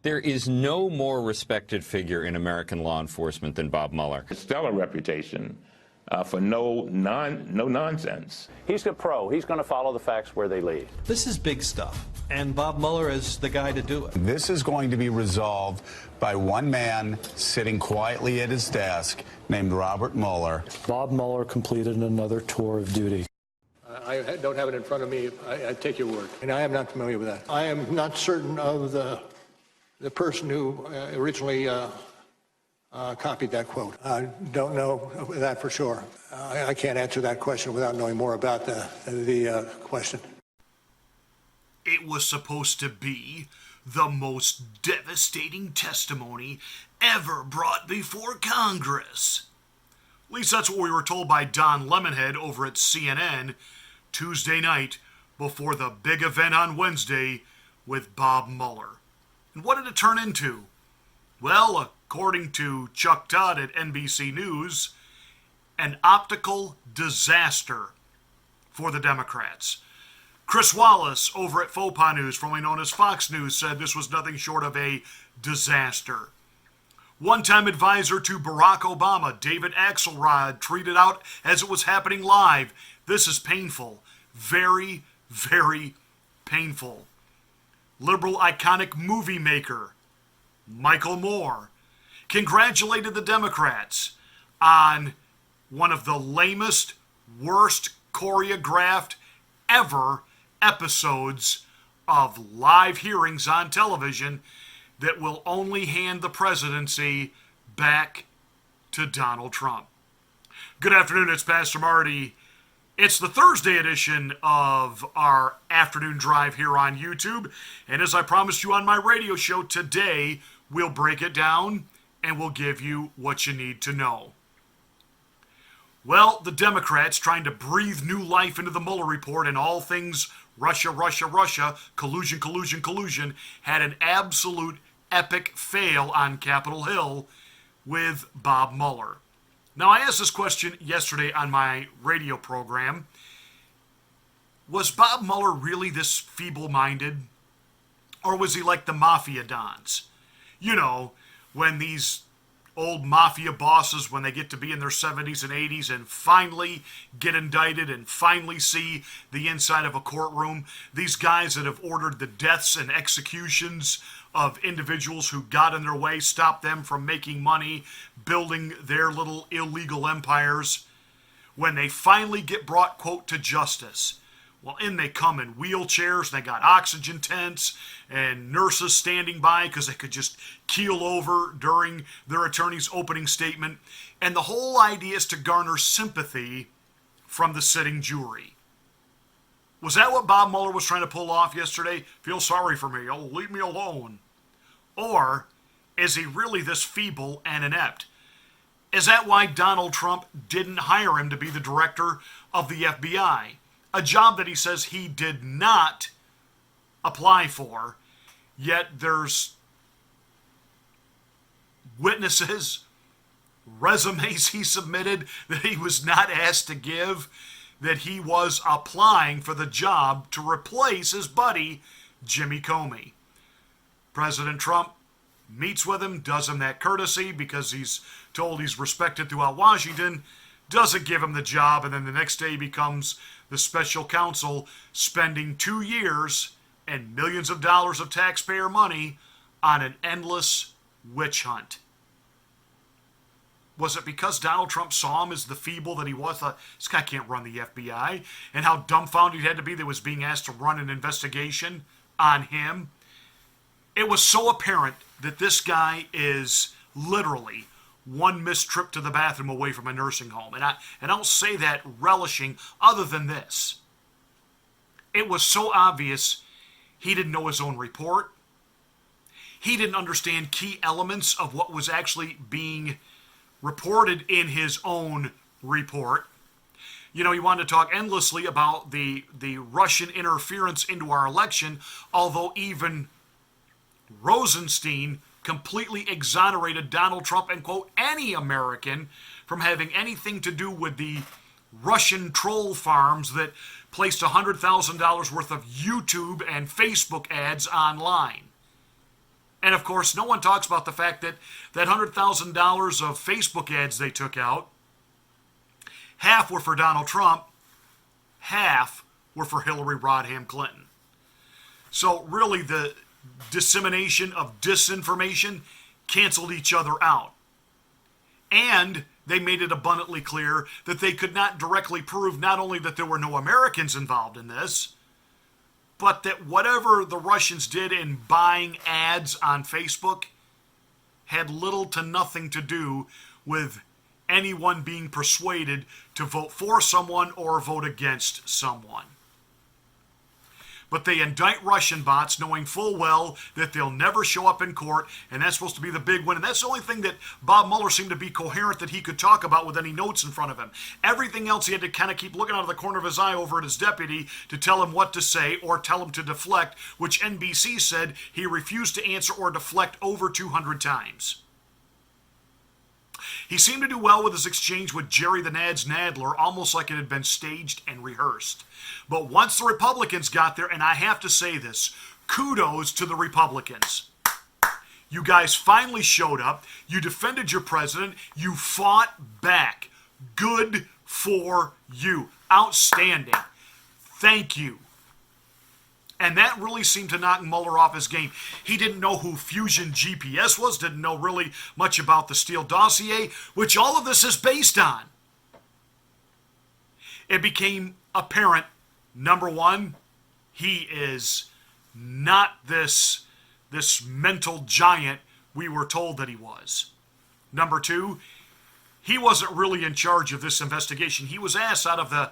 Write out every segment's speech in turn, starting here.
There is no more respected figure in American law enforcement than Bob Mueller. Stellar reputation for no nonsense. He's a pro. He's going to follow the facts where they lead. This is big stuff, and Bob Mueller is the guy to do it. This is going to be resolved by one man sitting quietly at his desk named Robert Mueller. Bob Mueller completed another tour of duty. I don't have it in front of me. I take your word. And I am not familiar with that. I am not certain of the person who originally copied that quote. I don't know that for sure. I can't answer that question without knowing more about the question. It was supposed to be the most devastating testimony ever brought before Congress. At least that's what we were told by Don Lemonhead over at CNN Tuesday night before the big event on Wednesday with Bob Mueller. And what did it turn into? Well, according to Chuck Todd at NBC News, an optical disaster for the Democrats. Chris Wallace over at Faux News, formerly known as Fox News, said this was nothing short of a disaster. One-time advisor to Barack Obama, David Axelrod, tweeted out as it was happening live, "This is painful. Very, very painful." Liberal iconic movie maker Michael Moore congratulated the Democrats on one of the lamest, worst choreographed ever episodes of live hearings on television that will only hand the presidency back to Donald Trump. Good afternoon, it's Pastor Marty. It's the Thursday edition of our Afternoon Drive here on YouTube, and as I promised you on my radio show today, we'll break it down and we'll give you what you need to know. Well, the Democrats, trying to breathe new life into the Mueller report and all things Russia, Russia, Russia, collusion, collusion, collusion, had an absolute epic fail on Capitol Hill with Bob Mueller. Now, I asked this question yesterday on my radio program. Was Bob Mueller really this feeble-minded? Or was he like the mafia dons? You know, when these old mafia bosses, when they get to be in their 70s and 80s and finally get indicted and finally see the inside of a courtroom, these guys that have ordered the deaths and executions of individuals who got in their way, stopped them from making money, building their little illegal empires, when they finally get brought, quote, to justice, well, in they come in wheelchairs, and they got oxygen tents and nurses standing by because they could just keel over during their attorney's opening statement. And the whole idea is to garner sympathy from the sitting jury. Was that what Bob Mueller was trying to pull off yesterday? Feel sorry for me. Oh, leave me alone. Or is he really this feeble and inept? Is that why Donald Trump didn't hire him to be the director of the FBI? A job that he says he did not apply for, yet there's witnesses, resumes he submitted that he was not asked to give, that he was applying for the job to replace his buddy, Jimmy Comey. President Trump meets with him, does him that courtesy because he's told he's respected throughout Washington, doesn't give him the job, and then the next day becomes the special counsel, spending 2 years and millions of dollars of taxpayer money on an endless witch hunt. Was it because Donald Trump saw him as the feeble that he was, thought, this guy can't run the FBI, and how dumbfounded he had to be that was being asked to run an investigation on him? It was so apparent that this guy is literally one missed trip to the bathroom away from a nursing home. And I don't say that relishing other than this. It was so obvious he didn't know his own report. He didn't understand key elements of what was actually being reported in his own report. You know, he wanted to talk endlessly about the Russian interference into our election, although even Rosenstein completely exonerated Donald Trump and, quote, any American from having anything to do with the Russian troll farms that placed $100,000 worth of YouTube and Facebook ads online. And of course, no one talks about the fact that that $100,000 of Facebook ads they took out, half were for Donald Trump, half were for Hillary Rodham Clinton. So really the dissemination of disinformation canceled each other out. And they made it abundantly clear that they could not directly prove not only that there were no Americans involved in this, but that whatever the Russians did in buying ads on Facebook had little to nothing to do with anyone being persuaded to vote for someone or vote against someone. But they indict Russian bots knowing full well that they'll never show up in court, and that's supposed to be the big win. And that's the only thing that Bob Mueller seemed to be coherent that he could talk about with any notes in front of him. Everything else he had to kind of keep looking out of the corner of his eye over at his deputy to tell him what to say or tell him to deflect, which NBC said he refused to answer or deflect over 200 times. He seemed to do well with his exchange with Jerry the Nads Nadler, almost like it had been staged and rehearsed. But once the Republicans got there, and I have to say this, kudos to the Republicans. You guys finally showed up. You defended your president. You fought back. Good for you. Outstanding. Thank you. And that really seemed to knock Mueller off his game. He didn't know who Fusion GPS was, didn't know really much about the Steele dossier, which all of this is based on. It became apparent, number one, he is not this mental giant we were told that he was. Number two, he wasn't really in charge of this investigation. He was asked out of the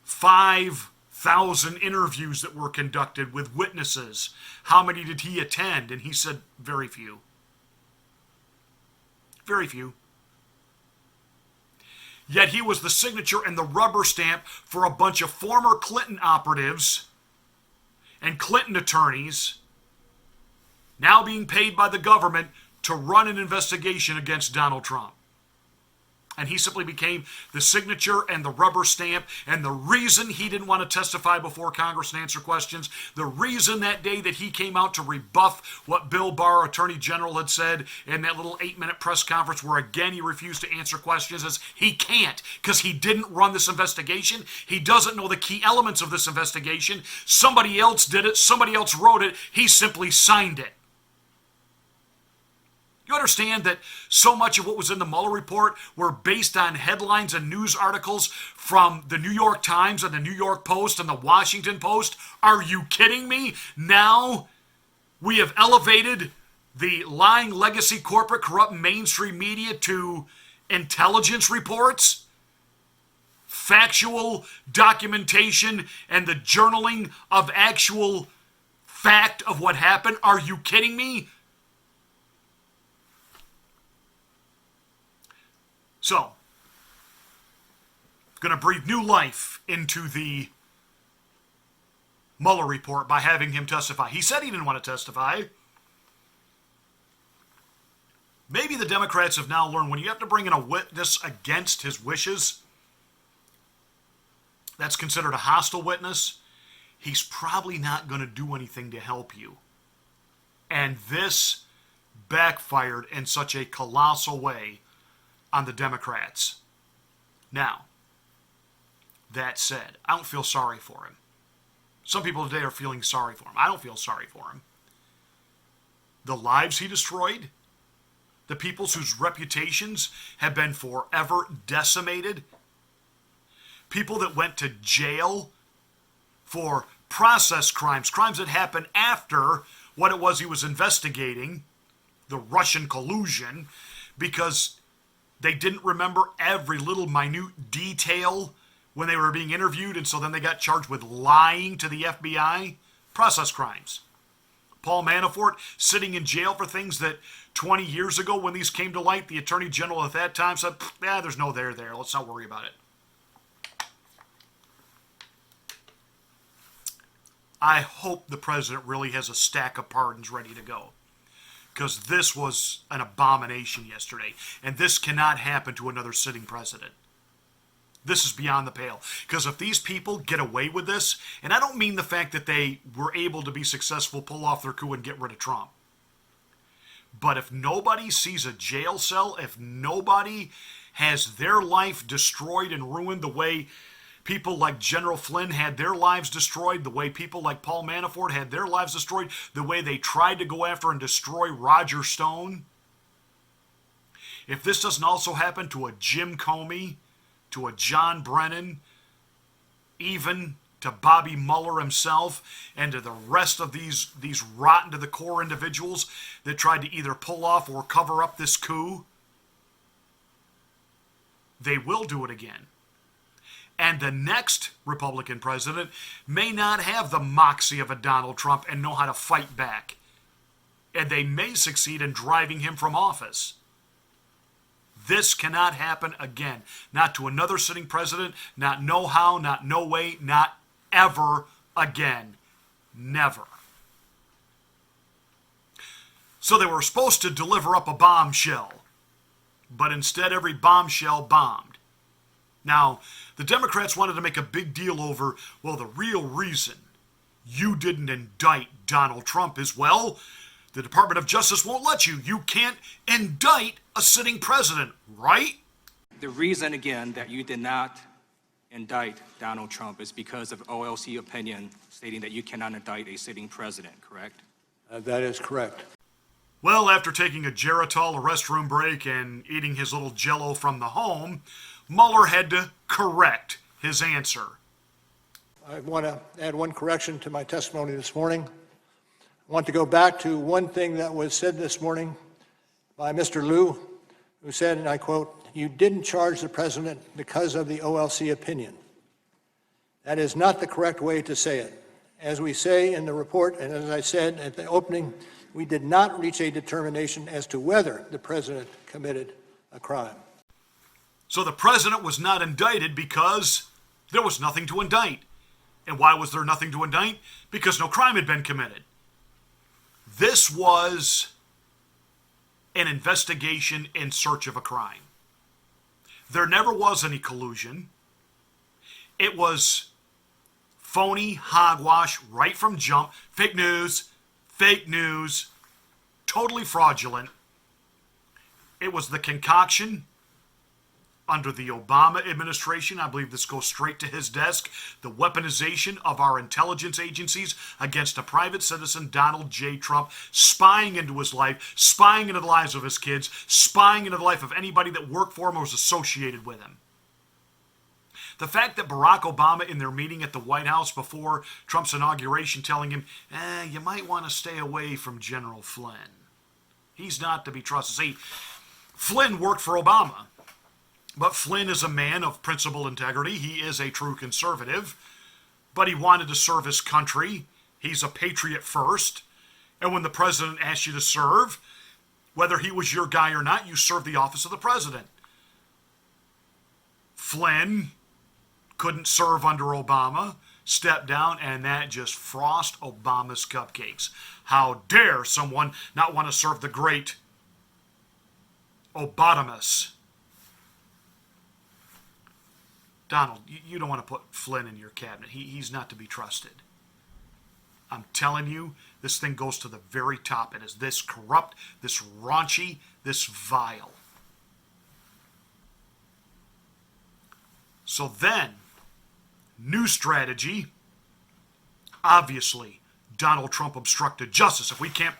5,000 interviews that were conducted with witnesses, how many did he attend? And he said, very few. Very few. Yet he was the signature and the rubber stamp for a bunch of former Clinton operatives and Clinton attorneys now being paid by the government to run an investigation against Donald Trump. And he simply became the signature and the rubber stamp, and the reason he didn't want to testify before Congress and answer questions, the reason that day that he came out to rebuff what Bill Barr, Attorney General, had said in that little 8-minute press conference where again he refused to answer questions, is he can't, because he didn't run this investigation. He doesn't know the key elements of this investigation. Somebody else did it. Somebody else wrote it. He simply signed it. You understand that so much of what was in the Mueller report were based on headlines and news articles from the New York Times and the New York Post and the Washington Post? Are you kidding me? Now we have elevated the lying legacy corporate corrupt mainstream media to intelligence reports, factual documentation, and the journaling of actual fact of what happened. Are you kidding me? So, going to breathe new life into the Mueller report by having him testify. He said he didn't want to testify. Maybe the Democrats have now learned when you have to bring in a witness against his wishes, that's considered a hostile witness, he's probably not going to do anything to help you. And this backfired in such a colossal way on the Democrats. Now, that said, I don't feel sorry for him. Some people today are feeling sorry for him. I don't feel sorry for him. The lives he destroyed, the peoples whose reputations have been forever decimated, people that went to jail for process crimes, crimes that happened after what it was he was investigating, the Russian collusion, because they didn't remember every little minute detail when they were being interviewed, and so then they got charged with lying to the FBI. Process crimes. Paul Manafort sitting in jail for things that 20 years ago when these came to light, the Attorney General at that time said, there's no there. Let's not worry about it. I hope the president really has a stack of pardons ready to go, because this was an abomination yesterday, and this cannot happen to another sitting president. This is beyond the pale, because if these people get away with this, and I don't mean the fact that they were able to be successful, pull off their coup, and get rid of Trump. But if nobody sees a jail cell, if nobody has their life destroyed and ruined the way people like General Flynn had their lives destroyed, the way people like Paul Manafort had their lives destroyed, the way they tried to go after and destroy Roger Stone, if this doesn't also happen to a Jim Comey, to a John Brennan, even to Bobby Mueller himself, and to the rest of these rotten to the core individuals that tried to either pull off or cover up this coup, they will do it again. And the next Republican president may not have the moxie of a Donald Trump and know how to fight back. And they may succeed in driving him from office. This cannot happen again. Not to another sitting president, not no how, not no way, not ever again. Never. So they were supposed to deliver up a bombshell, but instead every bombshell bombed. Now, the Democrats wanted to make a big deal over, well, the real reason you didn't indict Donald Trump is, well, the Department of Justice won't let you. You can't indict a sitting president, right? The reason, again, that you did not indict Donald Trump is because of OLC opinion stating that you cannot indict a sitting president, correct? That is correct. Well, after taking a Geritol, a restroom break, and eating his little Jell-O from the home, Mueller had to correct his answer. I want to add one correction to my testimony this morning. I want to go back to one thing that was said this morning by Mr. Liu, who said, and I quote, "You didn't charge the president because of the OLC opinion." That is not the correct way to say it. As we say in the report, and as I said at the opening, we did not reach a determination as to whether the president committed a crime. So the president was not indicted because there was nothing to indict. And why was there nothing to indict? Because no crime had been committed. This was an investigation in search of a crime. There never was any collusion. It was phony hogwash right from jump. Fake news, totally fraudulent. It was the concoction under the Obama administration. I believe this goes straight to his desk. The weaponization of our intelligence agencies against a private citizen, Donald J. Trump, spying into his life, spying into the lives of his kids, spying into the life of anybody that worked for him or was associated with him. The fact that Barack Obama, in their meeting at the White House before Trump's inauguration, telling him, you might want to stay away from General Flynn. He's not to be trusted. See, Flynn worked for Obama. But Flynn is a man of principled integrity. He is a true conservative. But he wanted to serve his country. He's a patriot first. And when the president asked you to serve, whether he was your guy or not, you served the office of the president. Flynn couldn't serve under Obama, stepped down, and that just frost Obama's cupcakes. How dare someone not want to serve the great Obamamus? Donald, you don't want to put Flynn in your cabinet. He's not to be trusted. I'm telling you, this thing goes to the very top. It is this corrupt, this raunchy, this vile. So then, new strategy. Obviously, Donald Trump obstructed justice. If we can't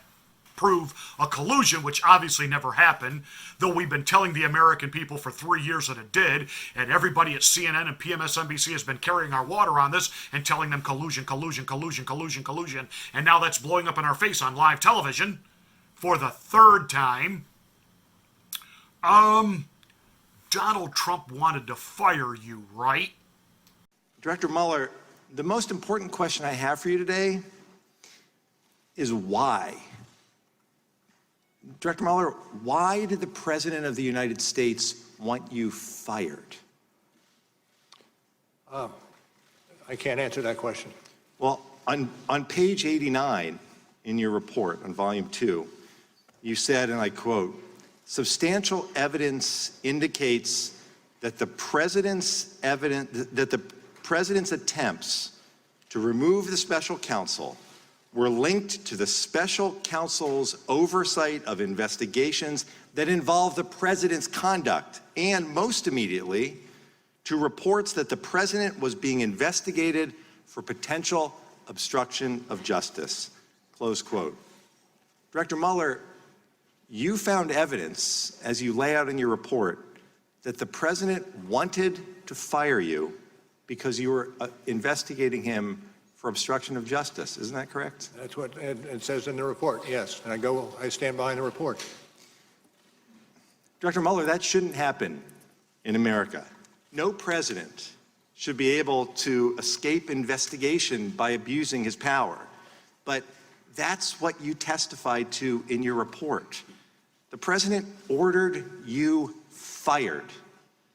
prove a collusion, which obviously never happened, though we've been telling the American people for 3 years that it did, and everybody at CNN and PMSNBC has been carrying our water on this and telling them collusion, and now that's blowing up in our face on live television for the third time. Donald Trump wanted to fire you, right? Director Mueller, the most important question I have for you today is why? Director Mueller, why did the President of the United States want you fired? I can't answer that question. Well, on page 89 in your report on volume 2, you said, and I quote, "Substantial evidence indicates that the President's attempts to remove the special counsel were linked to the special counsel's oversight of investigations that involve the president's conduct, and most immediately, to reports that the president was being investigated for potential obstruction of justice. Close quote. Director Mueller, you found evidence, as you lay out in your report, that the president wanted to fire you because you were investigating him for obstruction of justice. Isn't that correct? That's what it says in the report, yes. And I stand behind the report. Director Mueller, that shouldn't happen in America. No president should be able to escape investigation by abusing his power. But that's what you testified to in your report. The president ordered you fired.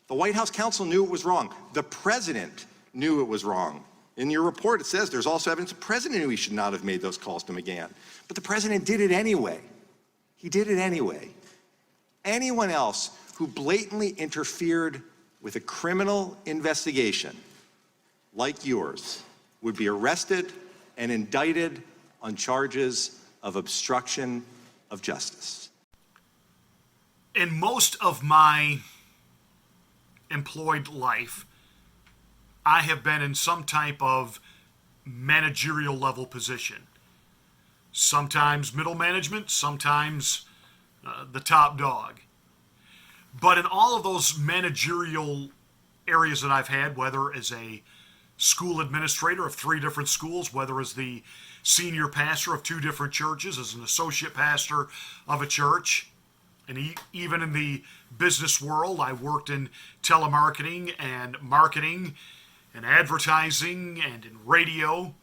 The White House counsel knew it was wrong. The president knew it was wrong. In your report, it says there's also evidence the president knew he should not have made those calls to McGahn. But the president did it anyway. He did it anyway. Anyone else who blatantly interfered with a criminal investigation like yours would be arrested and indicted on charges of obstruction of justice. In most of my employed life, I have been in some type of managerial level position. Sometimes middle management, sometimes the top dog. But in all of those managerial areas that I've had, whether as a school administrator of 3 different schools, whether as the senior pastor of 2 different churches, as an associate pastor of a church, and even in the business world, I worked in telemarketing and marketing and advertising and in radio.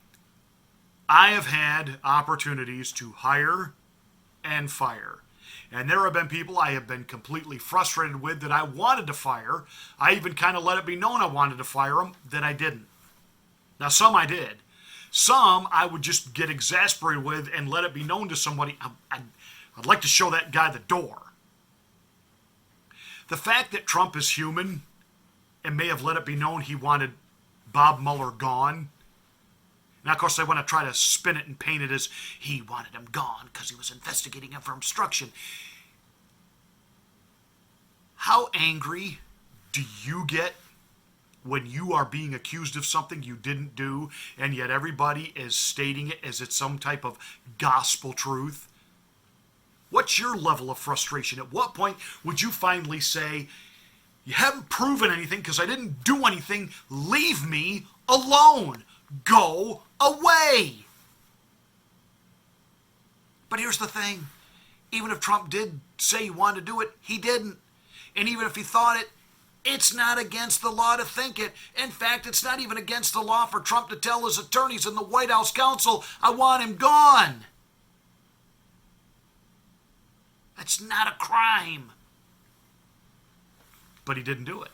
I have had opportunities to hire and fire. And there have been people I have been completely frustrated with that I wanted to fire. I even kind of let it be known I wanted to fire them, that I didn't. Now, some I did. Some I would just get exasperated with and let it be known to somebody, I'd like to show that guy the door. The fact that Trump is human and may have let it be known he wanted Bob Mueller gone. Now, of course, they want to try to spin it and paint it as he wanted him gone because he was investigating him for obstruction. How angry do you get when you are being accused of something you didn't do, and yet everybody is stating it as it's some type of gospel truth? What's your level of frustration? At what point would you finally say, you haven't proven anything because I didn't do anything, leave me alone, go away? But here's the thing, even if Trump did say he wanted to do it, he didn't. And even if he thought it, it's not against the law to think it. In fact, it's not even against the law for Trump to tell his attorneys and the White House counsel, I want him gone. That's not a crime. But he didn't do it.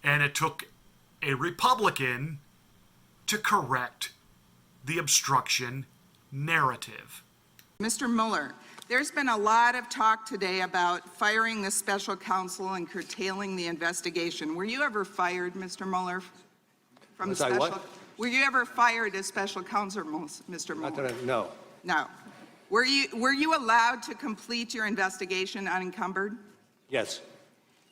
And it took a Republican to correct the obstruction narrative. Mr. Mueller, there's been a lot of talk today about firing the special counsel and curtailing the investigation. Were you ever fired, Mr. Mueller, from Was I special? what? Were you ever fired as special counsel, Mr. Mueller? Not that no. No. Were you allowed to complete your investigation unencumbered? Yes.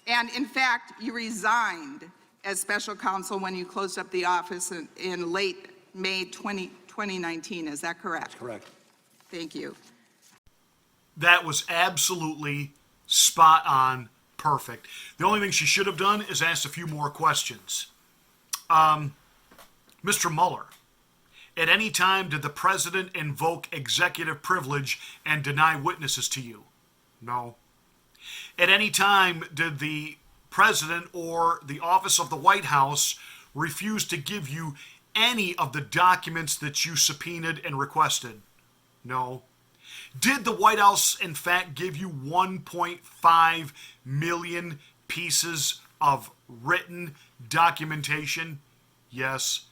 And in fact, you resigned as special counsel when you closed up the office in late May 2019. Is that correct? That's correct. Thank you. That was absolutely spot on, perfect. The only thing she should have done is asked a few more questions. Mr. Mueller, at any time did the president invoke executive privilege and deny witnesses to you? No. At any time did the president or the office of the White House refuse to give you any of the documents that you subpoenaed and requested? No. Did the White House, in fact, give you 1.5 million pieces of written documentation? Yes.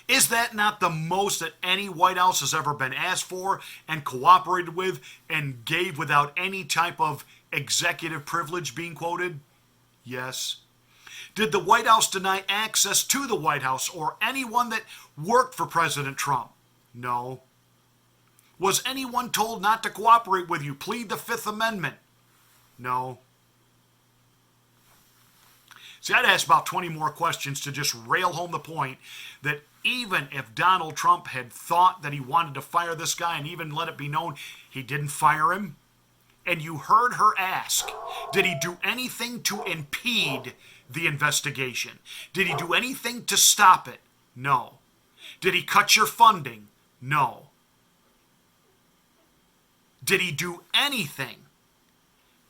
Is that not the most that any White House has ever been asked for and cooperated with and gave without any type of executive privilege being quoted? Yes. Did the White House deny access to the White House or anyone that worked for President Trump? No. Was anyone told not to cooperate with you? Plead the Fifth Amendment. No. See, I'd ask about 20 more questions to just rail home the point that even if Donald Trump had thought that he wanted to fire this guy and even let it be known he didn't fire him, and you heard her ask, did he do anything to impede the investigation? Did he do anything to stop it? No. Did he cut your funding? No. Did he do anything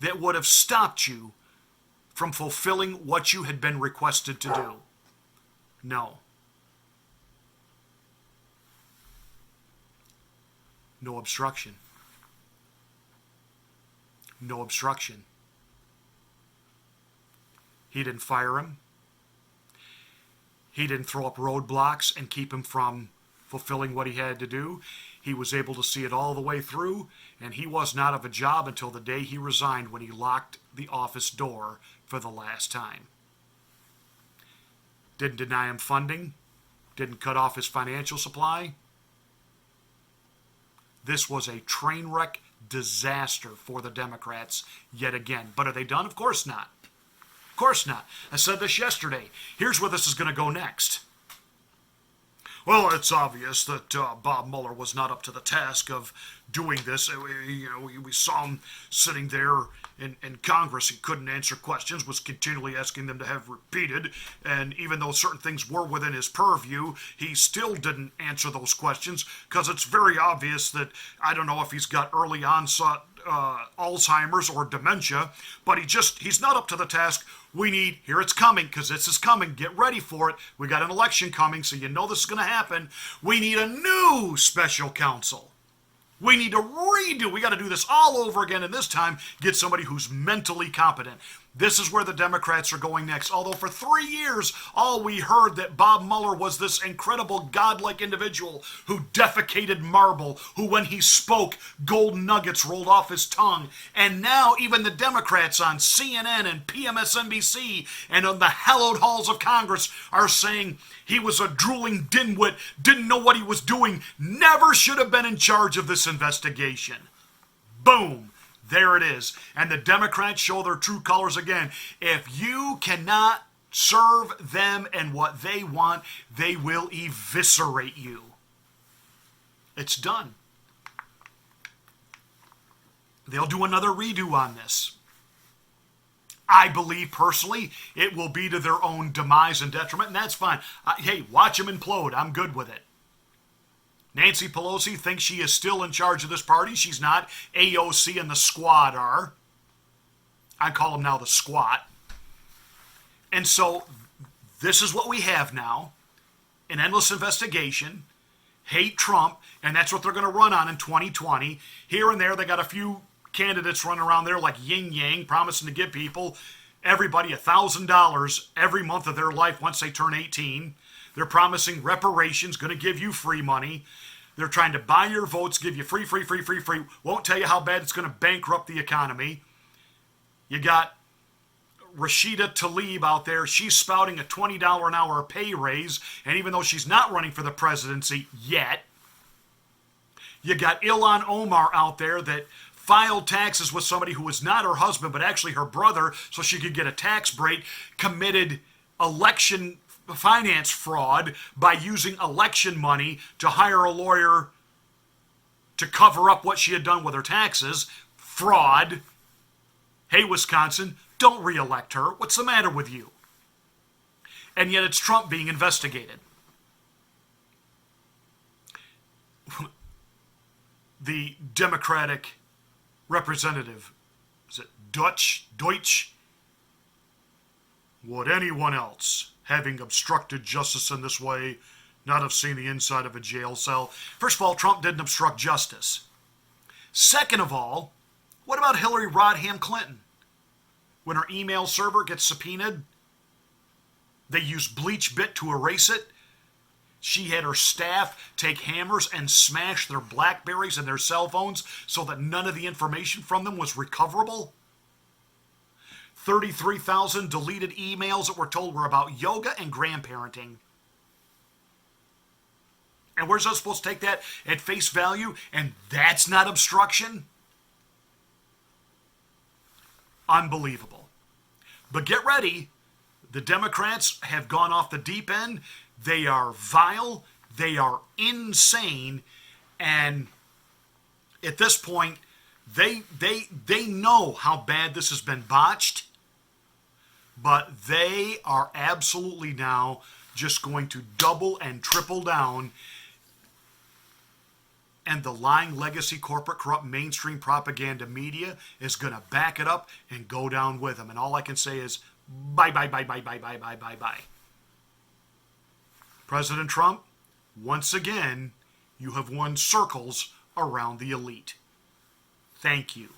that would have stopped you from fulfilling what you had been requested to do? No. No obstruction. No obstruction. He didn't fire him. He didn't throw up roadblocks and keep him from fulfilling what he had to do. He was able to see it all the way through, and he wasn't out of a job until the day he resigned, when he locked the office door for the last time. Didn't deny him funding. Didn't cut off his financial supply. This was a train wreck disaster for the Democrats yet again. But are they done? Of course not. Of course not. I said this yesterday. Here's where this is going to go next. Well, it's obvious that Bob Mueller was not up to the task of doing this. We saw him sitting there in Congress. He couldn't answer questions, was continually asking them to have repeated. And even though certain things were within his purview, he still didn't answer those questions because it's very obvious that, I don't know if he's got early onset Alzheimer's or dementia, but he's not up to the task. We need, here it's coming, because this is coming, get ready for it. We got an election coming, so you know this is going to happen. We need a new special counsel. We need to redo, we got to do this all over again, and this time get somebody who's mentally competent. This is where the Democrats are going next. Although for 3 years, all we heard that Bob Mueller was this incredible godlike individual who defecated marble, who when he spoke, golden nuggets rolled off his tongue. And now even the Democrats on CNN and PMSNBC and on the hallowed halls of Congress are saying he was a drooling dimwit, didn't know what he was doing, never should have been in charge of this investigation. Boom. There it is. And the Democrats show their true colors again. If you cannot serve them and what they want, they will eviscerate you. It's done. They'll do another redo on this. I believe personally it will be to their own demise and detriment, and that's fine. Hey, watch them implode. I'm good with it. Nancy Pelosi thinks she is still in charge of this party. She's not. AOC and the squad are. I call them now the squat. And so this is what we have now. An endless investigation. Hate Trump. And that's what they're going to run on in 2020. Here and there, they got a few candidates running around there like yin yang, promising to give people, everybody, $1,000 every month of their life once they turn 18. They're promising reparations, going to give you free money. They're trying to buy your votes, give you free. Won't tell you how bad it's going to bankrupt the economy. You got Rashida Tlaib out there. She's spouting a $20 an hour pay raise, and even though she's not running for the presidency yet, you got Ilhan Omar out there that filed taxes with somebody who was not her husband, but actually her brother, so she could get a tax break, committed election finance fraud by using election money to hire a lawyer to cover up what she had done with her taxes. Fraud. Hey, Wisconsin, don't re-elect her. What's the matter with you? And yet it's Trump being investigated. The Democratic representative, is it Deutsch? Would anyone else, having obstructed justice in this way, not have seen the inside of a jail cell? First of all, Trump didn't obstruct justice. Second of all, what about Hillary Rodham Clinton? When her email server gets subpoenaed, they use BleachBit to erase it. She had her staff take hammers and smash their Blackberries and their cell phones so that none of the information from them was recoverable. 33,000 deleted emails that we're told were about yoga and grandparenting. And we're just supposed to take that at face value, and that's not obstruction? Unbelievable. But get ready. The Democrats have gone off the deep end. They are vile. They are insane. And at this point, they know how bad this has been botched. But they are absolutely now just going to double and triple down. And the lying legacy, corporate, corrupt, mainstream propaganda media is going to back it up and go down with them. And all I can say is, bye, bye, bye, bye, bye, bye, bye, bye, bye. President Trump, once again, you have won circles around the elite. Thank you.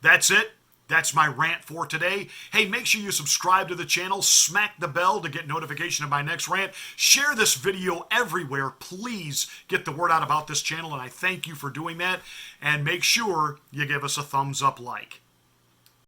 That's it. That's my rant for today. Hey, make sure you subscribe to the channel, smack the bell to get notification of my next rant. Share this video everywhere. Please get the word out about this channel, and I thank you for doing that. And make sure you give us a thumbs up like.